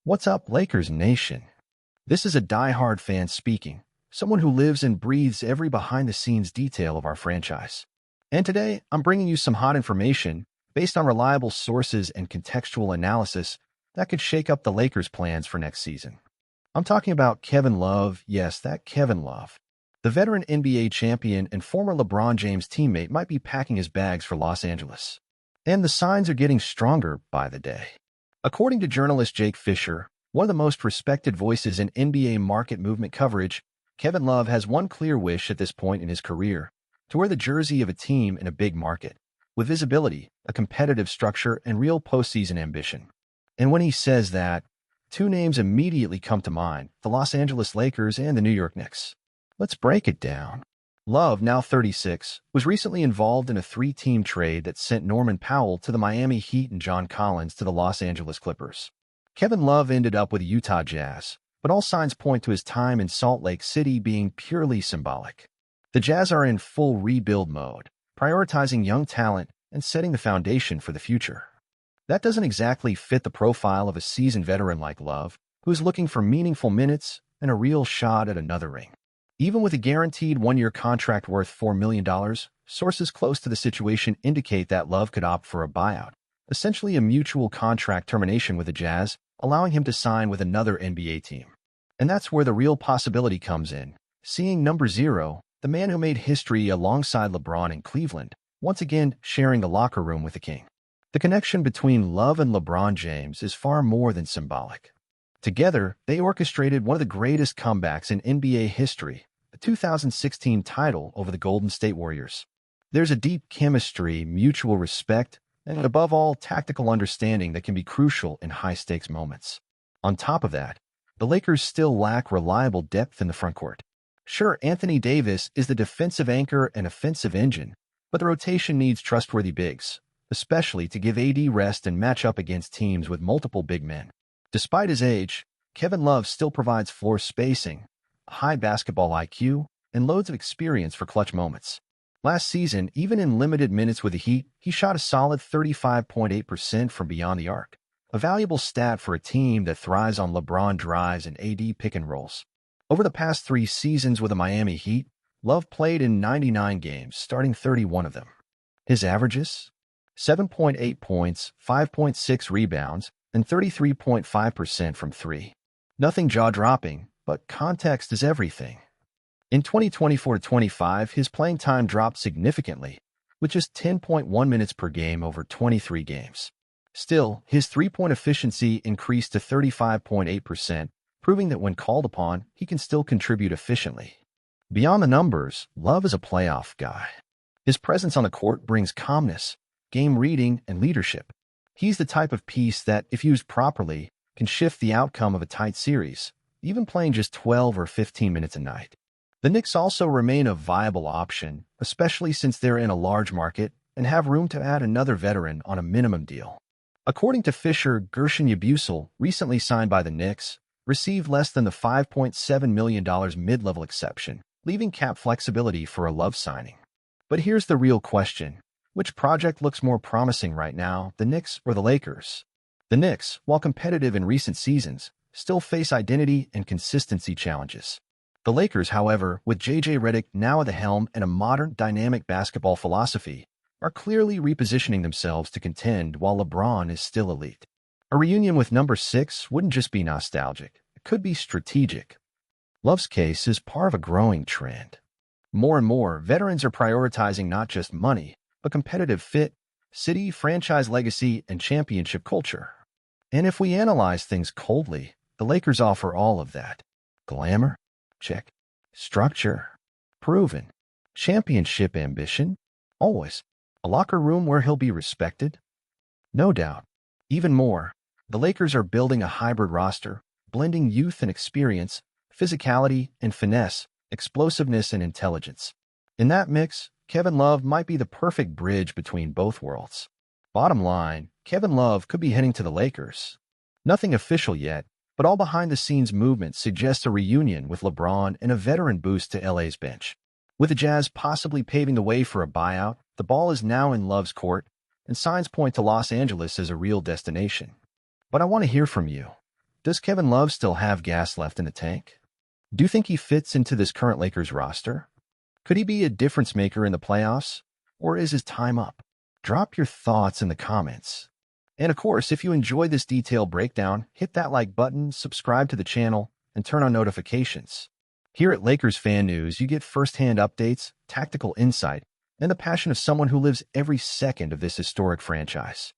What's up, Lakers Nation? This is a die-hard fan speaking, someone who lives and breathes every behind-the-scenes detail of our franchise. And today, I'm bringing you some hot information based on reliable sources and contextual analysis that could shake up the Lakers' plans for next season. I'm talking about Kevin Love, yes, that Kevin Love. The veteran NBA champion and former LeBron James teammate might be packing his bags for Los Angeles. And the signs are getting stronger by the day. According to journalist Jake Fisher, one of the most respected voices in NBA market movement coverage, Kevin Love has one clear wish at this point in his career: to wear the jersey of a team in a big market, with visibility, a competitive structure, and real postseason ambition. And when he says that, two names immediately come to mind: the Los Angeles Lakers and the New York Knicks. Let's break it down. Love, now 36, was recently involved in a three-team trade that sent Norman Powell to the Miami Heat and John Collins to the Los Angeles Clippers. Kevin Love ended up with the Utah Jazz, but all signs point to his time in Salt Lake City being purely symbolic. The Jazz are in full rebuild mode, prioritizing young talent and setting the foundation for the future. That doesn't exactly fit the profile of a seasoned veteran like Love, who is looking for meaningful minutes and a real shot at another ring. Even with a guaranteed one-year contract worth $4 million, sources close to the situation indicate that Love could opt for a buyout, essentially a mutual contract termination with the Jazz, allowing him to sign with another NBA team. And that's where the real possibility comes in, seeing number 0, the man who made history alongside LeBron in Cleveland, once again sharing the locker room with the King. The connection between Love and LeBron James is far more than symbolic. Together, they orchestrated one of the greatest comebacks in NBA history, the 2016 title over the Golden State Warriors. There's a deep chemistry, mutual respect, and above all, tactical understanding that can be crucial in high-stakes moments. On top of that, the Lakers still lack reliable depth in the frontcourt. Sure, Anthony Davis is the defensive anchor and offensive engine, but the rotation needs trustworthy bigs, especially to give AD rest and match up against teams with multiple big men. Despite his age, Kevin Love still provides floor spacing, a high basketball IQ, and loads of experience for clutch moments. Last season, even in limited minutes with the Heat, he shot a solid 35.8% from beyond the arc, a valuable stat for a team that thrives on LeBron drives and AD pick and rolls. Over the past 3 seasons with the Miami Heat, Love played in 99 games, starting 31 of them. His averages? 7.8 points, 5.6 rebounds, and 33.5% from 3. Nothing jaw-dropping, but context is everything. In 2024-25, his playing time dropped significantly, with just 10.1 minutes per game over 23 games. Still, his three-point efficiency increased to 35.8%, proving that when called upon, he can still contribute efficiently. Beyond the numbers, Love is a playoff guy. His presence on the court brings calmness, game reading, and leadership. He's the type of piece that, if used properly, can shift the outcome of a tight series, even playing just 12 or 15 minutes a night. The Knicks also remain a viable option, especially since they're in a large market and have room to add another veteran on a minimum deal. According to Fisher, Gershon Yabusel, recently signed by the Knicks, received less than the $5.7 million mid-level exception, leaving cap flexibility for a Love signing. But here's the real question. Which project looks more promising right now, the Knicks or the Lakers? The Knicks, while competitive in recent seasons, still face identity and consistency challenges. The Lakers, however, with J.J. Redick now at the helm and a modern, dynamic basketball philosophy, are clearly repositioning themselves to contend while LeBron is still elite. A reunion with number 6 wouldn't just be nostalgic, it could be strategic. Love's case is part of a growing trend. More and more, veterans are prioritizing not just money, but competitive fit, city, franchise legacy, and championship culture. And if we analyze things coldly, the Lakers offer all of that. Glamour? Check. Structure? Proven. Championship ambition? Always. A locker room where he'll be respected? No doubt. Even more, the Lakers are building a hybrid roster, blending youth and experience, physicality and finesse, explosiveness and intelligence. In that mix, Kevin Love might be the perfect bridge between both worlds. Bottom line, Kevin Love could be heading to the Lakers. Nothing official yet, but all behind-the-scenes movement suggests a reunion with LeBron and a veteran boost to LA's bench. With the Jazz possibly paving the way for a buyout, the ball is now in Love's court, and signs point to Los Angeles as a real destination. But I want to hear from you. Does Kevin Love still have gas left in the tank? Do you think he fits into this current Lakers roster? Could he be a difference maker in the playoffs? Or is his time up? Drop your thoughts in the comments. And of course, if you enjoyed this detailed breakdown, hit that like button, subscribe to the channel, and turn on notifications. Here at Lakers Fan News, you get first-hand updates, tactical insight, and the passion of someone who lives every second of this historic franchise.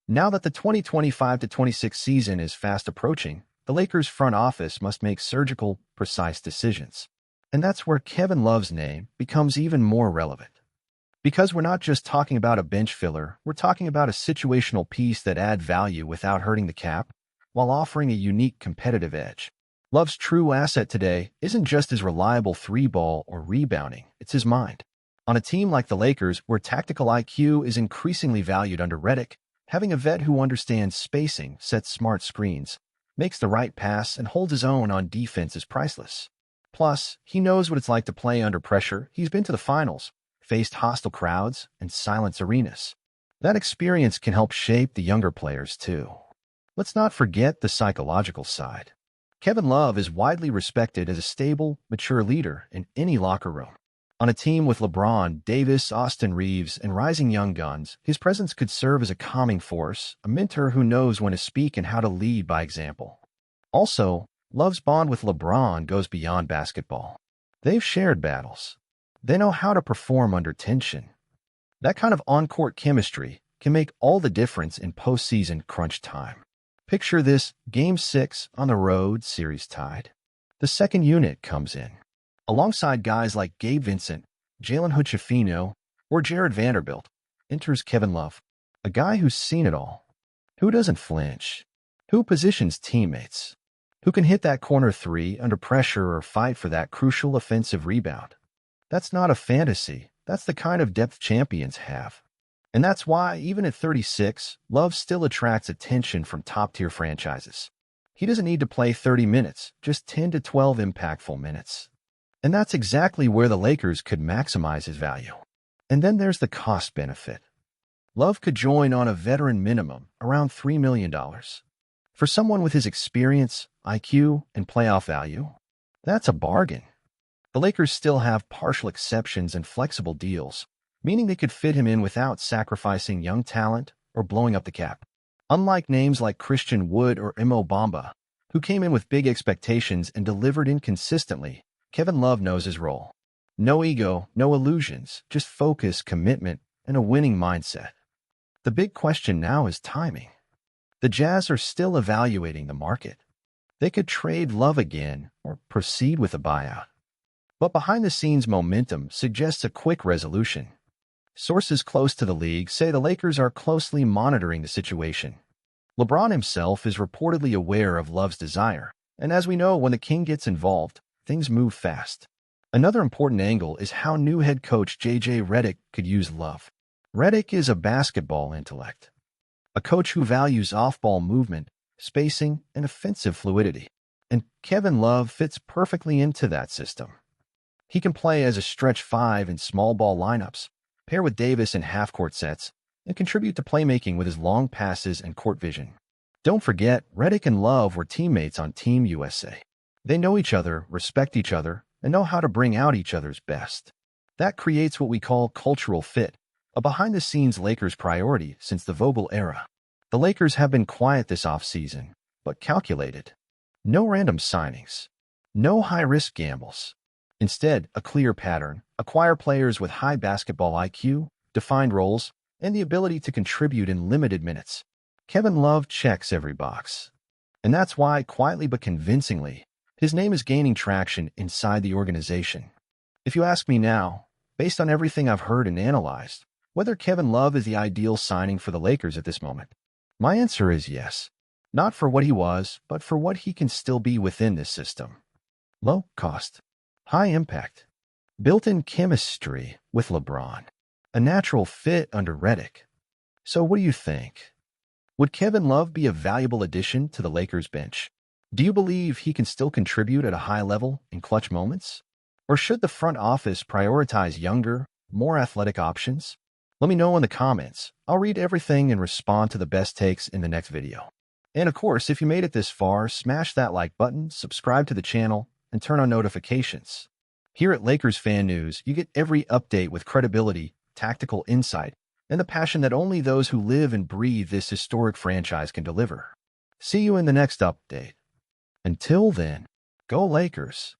Now that the 2025-26 season is fast approaching, the Lakers front office must make surgical, precise decisions. And that's where Kevin Love's name becomes even more relevant. Because we're not just talking about a bench filler, we're talking about a situational piece that adds value without hurting the cap, while offering a unique competitive edge. Love's true asset today isn't just his reliable three-ball or rebounding, it's his mind. On a team like the Lakers, where tactical IQ is increasingly valued under Redick, having a vet who understands spacing, sets smart screens, makes the right pass, and holds his own on defense is priceless. Plus, he knows what it's like to play under pressure. He's been to the finals, faced hostile crowds, and silent arenas. That experience can help shape the younger players, too. Let's not forget the psychological side. Kevin Love is widely respected as a stable, mature leader in any locker room. On a team with LeBron, Davis, Austin Reeves, and rising young guns, his presence could serve as a calming force, a mentor who knows when to speak and how to lead by example. Also, Love's bond with LeBron goes beyond basketball. They've shared battles. They know how to perform under tension. That kind of on-court chemistry can make all the difference in postseason crunch time. Picture this: Game 6 on the road, series tied. The second unit comes in. Alongside guys like Gabe Vincent, Jalen Hood-Schifino, or Jared Vanderbilt, enters Kevin Love, a guy who's seen it all. Who doesn't flinch? Who positions teammates? Who can hit that corner three under pressure or fight for that crucial offensive rebound? That's not a fantasy. That's the kind of depth champions have. And that's why, even at 36, Love still attracts attention from top-tier franchises. He doesn't need to play 30 minutes, just 10 to 12 impactful minutes. And that's exactly where the Lakers could maximize his value. And then there's the cost benefit. Love could join on a veteran minimum, around $3 million. For someone with his experience, IQ, and playoff value, that's a bargain. The Lakers still have partial exceptions and flexible deals, meaning they could fit him in without sacrificing young talent or blowing up the cap. Unlike names like Christian Wood or Mo Bamba, who came in with big expectations and delivered inconsistently, Kevin Love knows his role. No ego, no illusions, just focus, commitment, and a winning mindset. The big question now is timing. The Jazz are still evaluating the market. They could trade Love again or proceed with a buyout. But behind-the-scenes momentum suggests a quick resolution. Sources close to the league say the Lakers are closely monitoring the situation. LeBron himself is reportedly aware of Love's desire, and as we know, when the King gets involved, things move fast. Another important angle is how new head coach J.J. Redick could use Love. Redick is a basketball intellect, a coach who values off-ball movement, spacing, and offensive fluidity. And Kevin Love fits perfectly into that system. He can play as a stretch five in small ball lineups, pair with Davis in half-court sets, and contribute to playmaking with his long passes and court vision. Don't forget, Redick and Love were teammates on Team USA. They know each other, respect each other, and know how to bring out each other's best. That creates what we call cultural fit, a behind-the-scenes Lakers priority since the Vogel era. The Lakers have been quiet this offseason, but calculated. No random signings. No high-risk gambles. Instead, a clear pattern: acquire players with high basketball IQ, defined roles, and the ability to contribute in limited minutes. Kevin Love checks every box. And that's why, quietly but convincingly, his name is gaining traction inside the organization. If you ask me now, based on everything I've heard and analyzed, whether Kevin Love is the ideal signing for the Lakers at this moment, my answer is yes. Not for what he was, but for what he can still be within this system. Low cost. High impact, built-in chemistry with LeBron, a natural fit under Redick. So what do you think? Would Kevin Love be a valuable addition to the Lakers bench? Do you believe he can still contribute at a high level in clutch moments? Or should the front office prioritize younger, more athletic options? Let me know in the comments. I'll read everything and respond to the best takes in the next video. And of course, if you made it this far, smash that like button, subscribe to the channel, and turn on notifications. Here at Lakers Fan News, you get every update with credibility, tactical insight, and the passion that only those who live and breathe this historic franchise can deliver. See you in the next update. Until then, go Lakers!